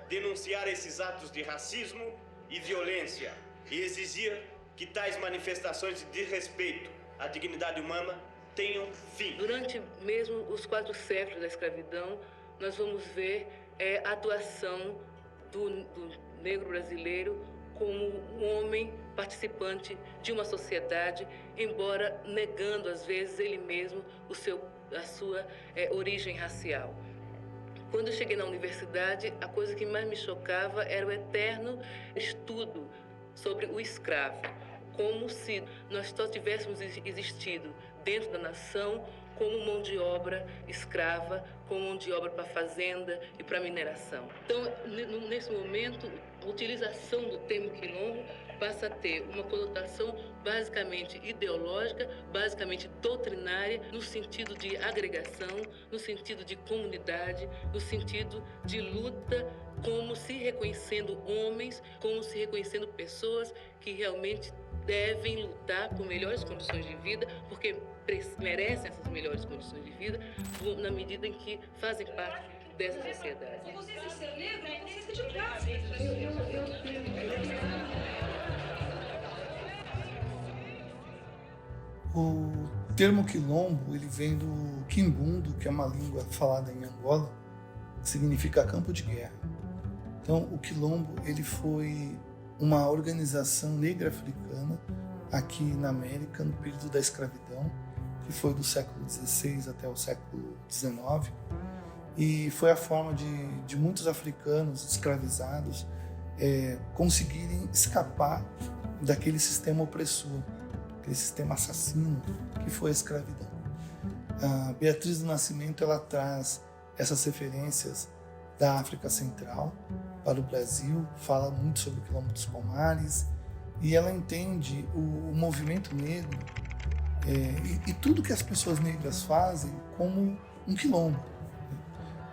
denunciar esses atos de racismo e violência e exigir que tais manifestações de desrespeito à dignidade humana tenham fim. Durante mesmo os 4 séculos da escravidão, nós vamos ver a atuação do negro brasileiro como um homem participante de uma sociedade, embora negando às vezes ele mesmo a sua origem racial. Quando eu cheguei na universidade, a coisa que mais me chocava era o eterno estudo sobre o escravo, como se nós só tivéssemos existido dentro da nação como mão de obra escrava, como mão de obra para a fazenda e para a mineração. Então, nesse momento, a utilização do termo quilombo passa a ter uma conotação basicamente ideológica, basicamente doutrinária, no sentido de agregação, no sentido de comunidade, no sentido de luta, como se reconhecendo homens, como se reconhecendo pessoas que realmente devem lutar por melhores condições de vida, porque merecem essas melhores condições de vida, na medida em que fazem parte dessa sociedade. Se você é ser negro, você é de classe. O termo quilombo, ele vem do quimbundo, que é uma língua falada em Angola, que significa campo de guerra. Então, o quilombo, ele foi uma organização negra africana aqui na América no período da escravidão, que foi do século XVI até o século XIX, e foi a forma de muitos africanos escravizados conseguirem escapar daquele sistema opressor, aquele sistema assassino que foi a escravidão. A Beatriz do Nascimento, ela traz essas referências da África Central para o Brasil, fala muito sobre o Quilombo dos Palmares, e ela entende o movimento negro e tudo que as pessoas negras fazem como um quilombo.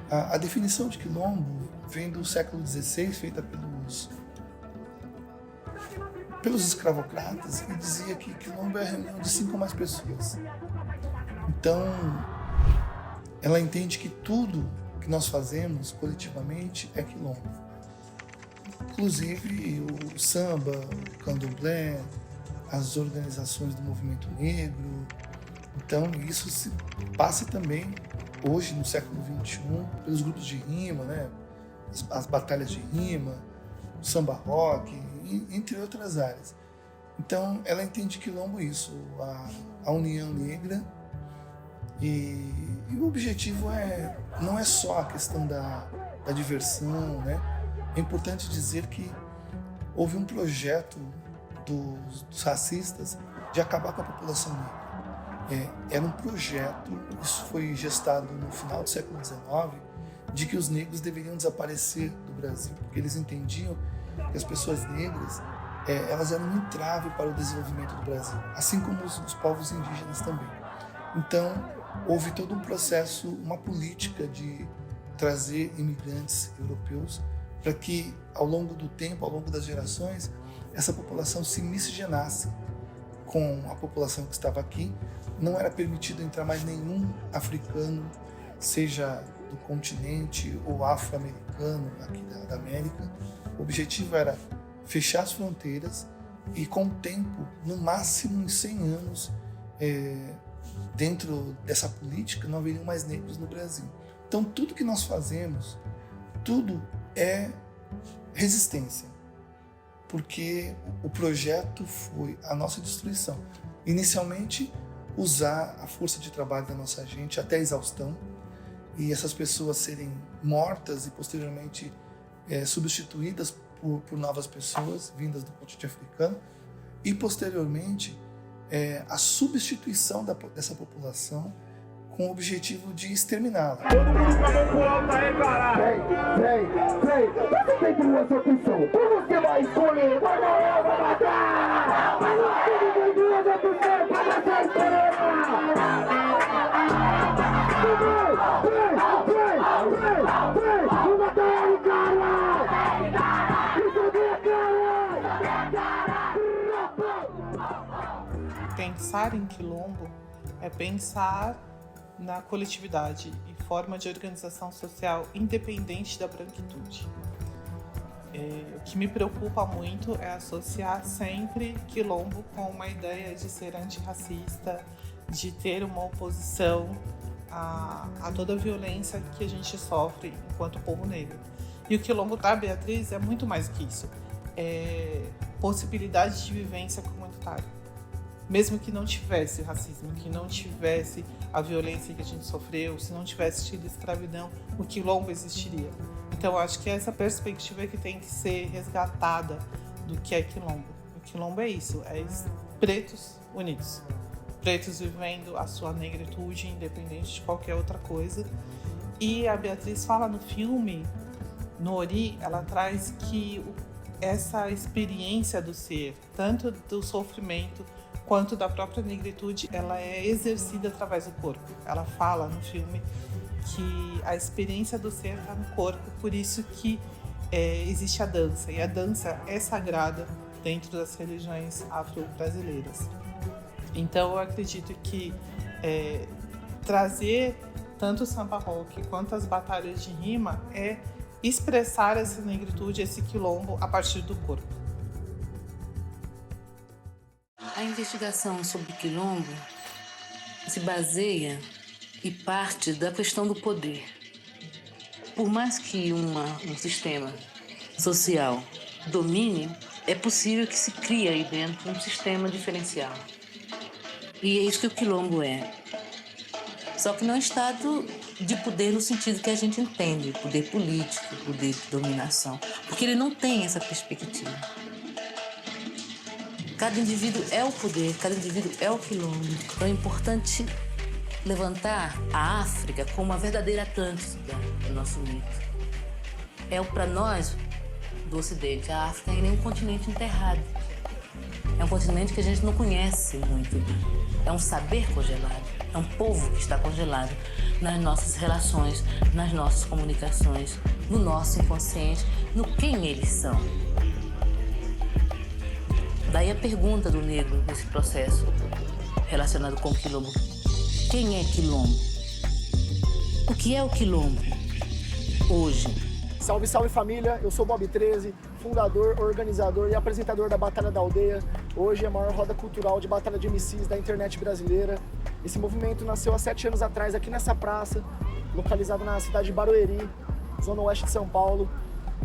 A definição de quilombo vem do século XVI, feita pelos escravocratas, e dizia que quilombo é a reunião de 5 ou mais pessoas. Então, ela entende que tudo que nós fazemos coletivamente é quilombo. Inclusive o samba, o candomblé, as organizações do movimento negro. Então, isso se passa também, hoje, no século XXI, pelos grupos de rima, né? As batalhas de rima, o samba rock, entre outras áreas. Então, ela entende quilombo isso, a união negra, e o objetivo não é só a questão da diversão, né? É importante dizer que houve um projeto dos racistas de acabar com a população negra. Era um projeto, isso foi gestado no final do século XIX, de que os negros deveriam desaparecer do Brasil, porque eles entendiam que as pessoas negras elas eram um entrave para o desenvolvimento do Brasil, assim como os povos indígenas também. Então, houve todo um processo, uma política de trazer imigrantes europeus para que, ao longo do tempo, ao longo das gerações, essa população se miscigenasse com a população que estava aqui. Não era permitido entrar mais nenhum africano, seja do continente ou afro-americano aqui da América. O objetivo era fechar as fronteiras e, com o tempo, no máximo em 100 anos, dentro dessa política, não haveriam mais negros no Brasil. Então, tudo que nós fazemos, tudo é resistência, porque o projeto foi a nossa destruição. Inicialmente, usar a força de trabalho da nossa gente até a exaustão, e essas pessoas serem mortas e posteriormente substituídas por novas pessoas vindas do continente africano, e posteriormente a substituição dessa população com o objetivo de exterminá-la. Todo mundo com a mão pro alto aí, caralho! Vem! Você tem duas opções. Ou você vai escolher, vai morrer ou vai matar! Você tem duas opções pra você escolher! Vem! Vou matar ele, caralho! Isso é caralho! Pensar em quilombo é pensar na coletividade e forma de organização social independente da branquitude. O que me preocupa muito é associar sempre quilombo com uma ideia de ser antirracista, de ter uma oposição a toda a violência que a gente sofre enquanto povo negro. E o quilombo da Beatriz é muito mais do que isso. É possibilidade de vivência comunitária. Mesmo que não tivesse racismo, que não tivesse a violência que a gente sofreu, se não tivesse tido escravidão, o quilombo existiria. Então, acho que essa perspectiva que tem que ser resgatada do que é quilombo. O quilombo é isso, é pretos unidos. Pretos vivendo a sua negritude, independente de qualquer outra coisa. E a Beatriz fala no filme, no Ori, ela traz que essa experiência do ser, tanto do sofrimento quanto da própria negritude, ela é exercida através do corpo. Ela fala no filme que a experiência do ser está no corpo, por isso que existe a dança, e a dança é sagrada dentro das religiões afro-brasileiras. Então eu acredito que trazer tanto o samba rock quanto as batalhas de rima é expressar essa negritude, esse quilombo, a partir do corpo. A investigação sobre quilombo se baseia e parte da questão do poder. Por mais que um sistema social domine, é possível que se crie aí dentro um sistema diferencial. E é isso que o quilombo é. Só que não é um estado de poder no sentido que a gente entende, poder político, poder de dominação, porque ele não tem essa perspectiva. Cada indivíduo é o poder, cada indivíduo é o quilombo. Então é importante levantar a África como a verdadeira Atlântida do nosso mito. Para nós, do Ocidente, a África é um continente enterrado. É um continente que a gente não conhece muito. É um saber congelado. É um povo que está congelado nas nossas relações, nas nossas comunicações, no nosso inconsciente, no quem eles são. Daí a pergunta do negro nesse processo relacionado com o quilombo. Quem é quilombo? O que é o quilombo hoje? Salve, salve família, eu sou Bob 13, fundador, organizador e apresentador da Batalha da Aldeia. Hoje é a maior roda cultural de batalha de MCs da internet brasileira. Esse movimento nasceu há 7 anos atrás aqui nessa praça, localizada na cidade de Barueri, zona oeste de São Paulo.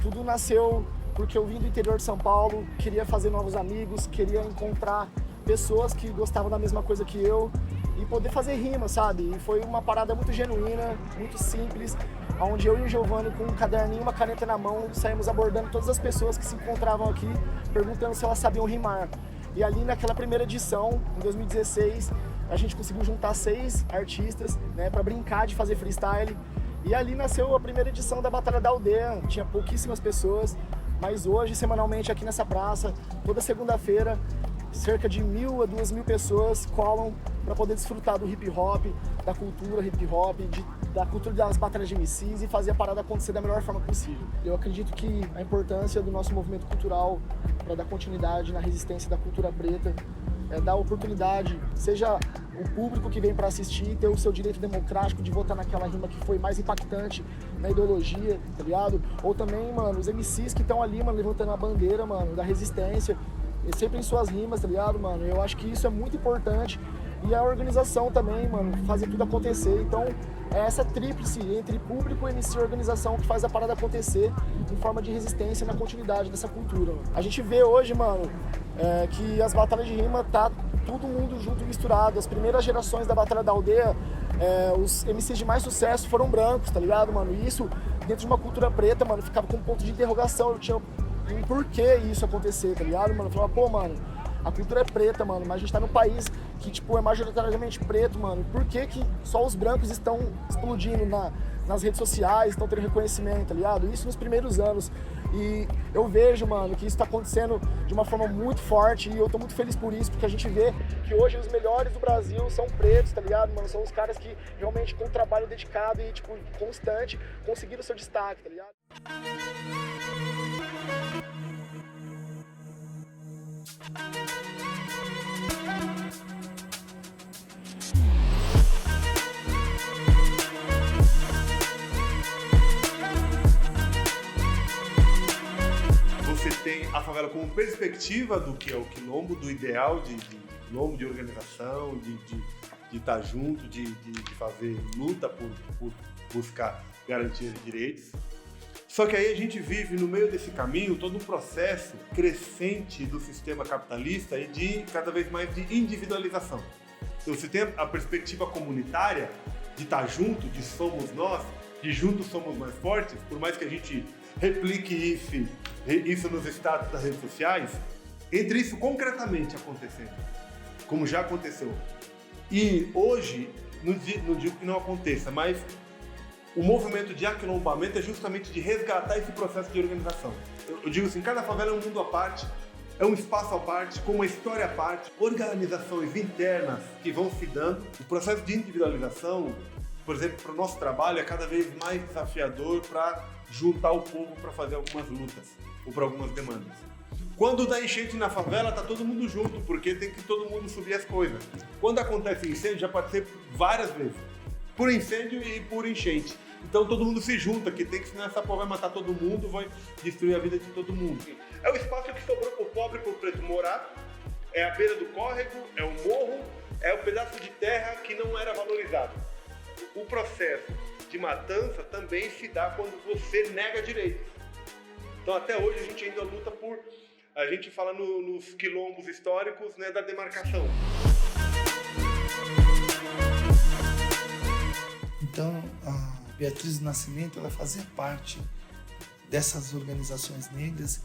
Tudo nasceu porque eu vim do interior de São Paulo, queria fazer novos amigos, queria encontrar pessoas que gostavam da mesma coisa que eu e poder fazer rima, sabe? E foi uma parada muito genuína, muito simples, onde eu e o Giovanni, com um caderninho e uma caneta na mão, saímos abordando todas as pessoas que se encontravam aqui, perguntando se elas sabiam rimar. E ali naquela primeira edição, em 2016, a gente conseguiu juntar 6 artistas, né, para brincar de fazer freestyle. E ali nasceu a primeira edição da Batalha da Aldeia, tinha pouquíssimas pessoas, mas hoje, semanalmente, aqui nessa praça, toda segunda-feira, cerca de 1.000 a 2.000 pessoas colam para poder desfrutar do hip hop, da cultura hip hop, da cultura das batalhas de MCs e fazer a parada acontecer da melhor forma possível. Eu acredito que a importância do nosso movimento cultural para dar continuidade na resistência da cultura preta é dar oportunidade, seja o público que vem para assistir ter o seu direito democrático de votar naquela rima que foi mais impactante na ideologia, tá ligado? Ou também, mano, os MCs que estão ali, mano, levantando a bandeira, mano, da resistência, sempre em suas rimas, tá ligado, mano? Eu acho que isso é muito importante. E a organização também, mano, fazer tudo acontecer. Então, é essa tríplice entre público, MC e organização que faz a parada acontecer em forma de resistência na continuidade dessa cultura. Mano. A gente vê hoje, mano, que as batalhas de rima tá todo mundo junto e misturado. As primeiras gerações da Batalha da Aldeia, os MCs de mais sucesso foram brancos, tá ligado, mano? E isso, dentro de uma cultura preta, mano, ficava com um ponto de interrogação. Eu tinha um porquê isso acontecer, tá ligado, mano? Eu falava, pô, mano, a cultura é preta, mano, mas a gente tá num país que, tipo, é majoritariamente preto, mano. Por que que só os brancos estão explodindo nas redes sociais, estão tendo reconhecimento, tá ligado? Isso nos primeiros anos. E eu vejo, mano, que isso tá acontecendo de uma forma muito forte e eu tô muito feliz por isso, porque a gente vê que hoje os melhores do Brasil são pretos, tá ligado, mano? São os caras que realmente com um trabalho dedicado e, tipo, constante, conseguiram o seu destaque, tá ligado? tem a favela como perspectiva do que é o quilombo, do ideal de quilombo, de organização, de estar junto, de fazer luta por buscar garantia de direitos. Só que aí a gente vive no meio desse caminho todo um processo crescente do sistema capitalista e de cada vez mais de individualização. Então você tem a perspectiva comunitária de estar junto, de somos nós, de juntos somos mais fortes, por mais que a gente replique isso nos status das redes sociais, entre isso concretamente acontecendo, como já aconteceu. E hoje, não digo que não aconteça, mas o movimento de aquilombamento é justamente de resgatar esse processo de organização. Eu digo assim, cada favela é um mundo à parte, é um espaço à parte, com uma história à parte, organizações internas que vão se dando. O processo de individualização, por exemplo, para o nosso trabalho, é cada vez mais desafiador para juntar o povo para fazer algumas lutas ou para algumas demandas. Quando dá enchente na favela, tá todo mundo junto, porque tem que todo mundo subir as coisas. Quando acontece incêndio, já pode ser várias vezes. Por incêndio e por enchente. Então todo mundo se junta, que tem que, senão essa porra vai matar todo mundo, vai destruir a vida de todo mundo. É o espaço que sobrou pro pobre e pro preto morar, é a beira do córrego, é o morro, é o pedaço de terra que não era valorizado. O processo de matança também se dá quando você nega direitos. Então até hoje a gente ainda luta por... A gente fala nos quilombos históricos, né, da demarcação. Então, a Beatriz do Nascimento, ela fazia parte dessas organizações negras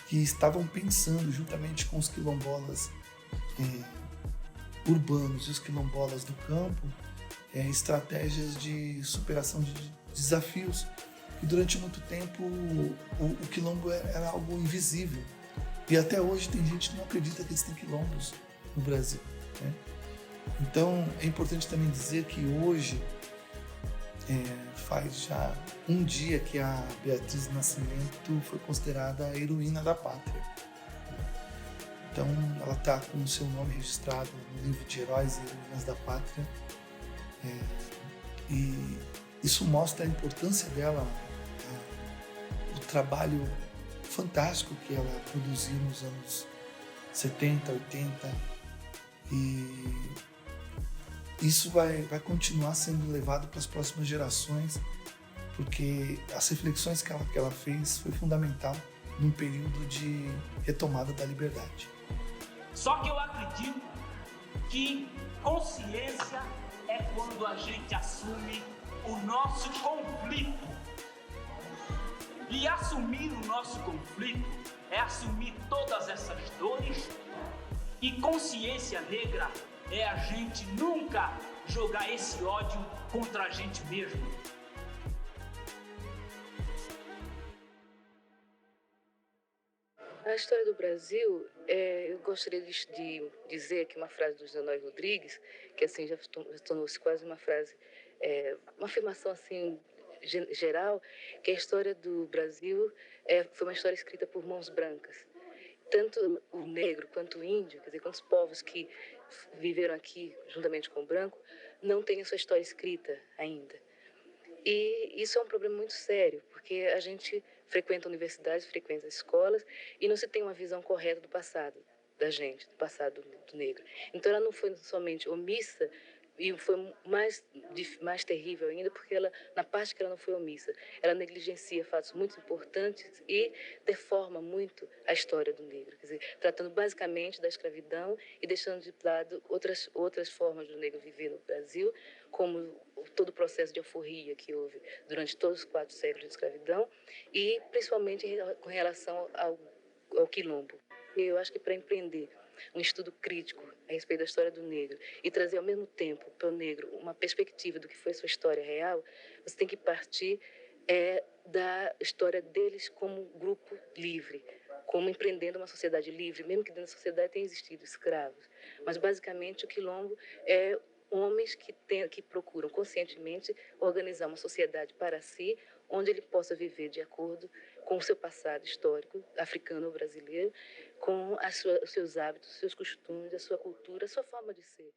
que estavam pensando, juntamente com os quilombolas urbanos e os quilombolas do campo, estratégias de superação de desafios. E durante muito tempo, o quilombo era algo invisível. E até hoje tem gente que não acredita que existem quilombos no Brasil, né? Então, é importante também dizer que hoje, faz já um dia que a Beatriz do Nascimento foi considerada a heroína da pátria. Então, ela está com o seu nome registrado no livro de Heróis e Heroínas da Pátria. E isso mostra a importância dela, o trabalho fantástico que ela produziu nos anos 70, 80, e isso vai continuar sendo levado para as próximas gerações, porque as reflexões que ela fez foi fundamental num período de retomada da liberdade. Só que eu acredito que consciência é quando a gente assume o nosso conflito. E assumir o nosso conflito é assumir todas essas dores. E consciência negra é a gente nunca jogar esse ódio contra a gente mesmo. A história do Brasil, eu gostaria de dizer aqui uma frase do Zenói Rodrigues, que assim já tornou-se quase uma frase, uma afirmação assim geral, que a história do Brasil foi uma história escrita por mãos brancas. Tanto o negro quanto o índio, quer dizer, quantos povos que viveram aqui juntamente com o branco, não têm a sua história escrita ainda. E isso é um problema muito sério, porque a gente frequenta universidades, frequenta escolas e não se tem uma visão correta do passado da gente, do passado do negro. Então ela não foi somente omissa, e foi mais terrível ainda, porque ela, na parte que ela não foi omissa, ela negligencia fatos muito importantes e deforma muito a história do negro. Quer dizer, tratando basicamente da escravidão e deixando de lado outras formas do negro viver no Brasil, como todo o processo de alforria que houve durante todos os 4 séculos de escravidão e principalmente com relação ao quilombo. Eu acho que para empreender um estudo crítico a respeito da história do negro e trazer ao mesmo tempo para o negro uma perspectiva do que foi sua história real, você tem que partir da história deles como grupo livre, como empreendendo uma sociedade livre, mesmo que dentro da sociedade tenha existido escravos. Mas basicamente o quilombo é homens que procuram conscientemente organizar uma sociedade para si, onde ele possa viver de acordo com o seu passado histórico, africano ou brasileiro, com os seus hábitos, os seus costumes, a sua cultura, a sua forma de ser.